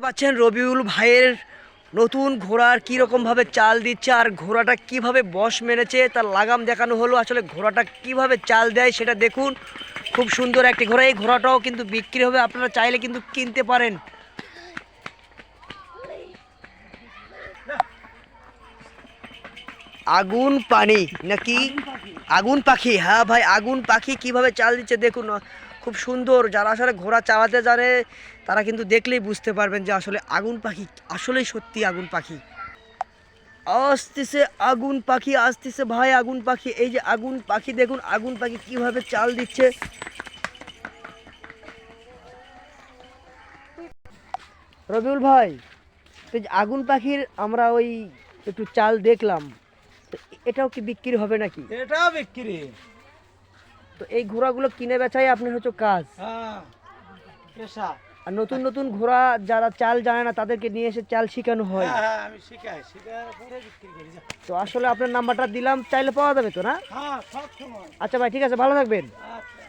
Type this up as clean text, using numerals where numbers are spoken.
পাচ্ছেন রবিউল ভাইয়ের নতুন ঘোড়ার কীরকমভাবে চাল দিচ্ছে আর ঘোড়াটা কিভাবে বশ মেরেছে তার লাগাম দেখানো হলো। আসলে ঘোড়াটা কিভাবে চাল দেয় সেটা দেখুন। খুব সুন্দর একটি ঘোড়া, এই ঘোড়াটাও কিন্তু বিক্রি হবে, আপনারা চাইলে কিন্তু কিনতে পারেন। আগুন পানি নাকি আগুন পাখি, হ্যাঁ ভাই আগুন পাখি কিভাবে চাল দিচ্ছে দেখুন। খুব সুন্দর, যারা আসলে ঘোড়া চালাতে জানে তারা কিন্তু দেখলেই বুঝতে পারবেন যে আসলে আগুন পাখি আসলেই সত্যি আগুন পাখি। আসতেছে আগুন পাখি, আসতেছে ভাই আগুন পাখি, এই যে আগুন পাখি দেখুন আগুন পাখি কিভাবে চাল দিচ্ছে। রবিউল ভাই, এই যে আগুন পাখির আমরা ওই একটু চাল দেখলাম, তো এটাও কি বিক্রি হবে নাকি? এটাও বিক্রি। তো এই ঘোড়াগুলো কিনে বেচাই আপনার হচ্ছে কাজ। হ্যাঁ, পেশা। আর নতুন নতুন ঘোড়া যারা চাল জানে না তাদেরকে নিয়ে এসে চাল শেখানো হয়। হ্যাঁ হ্যাঁ, আমি শিখাই, শিখার পরে বিক্রি করি। তো আসলে আপনার নাম্বারটা দিলাম, চাইলে পাওয়া যাবে তো না? হ্যাঁ, সব সময়। আচ্ছা ভাই, ঠিক আছে, ভালো থাকবেন। আচ্ছা।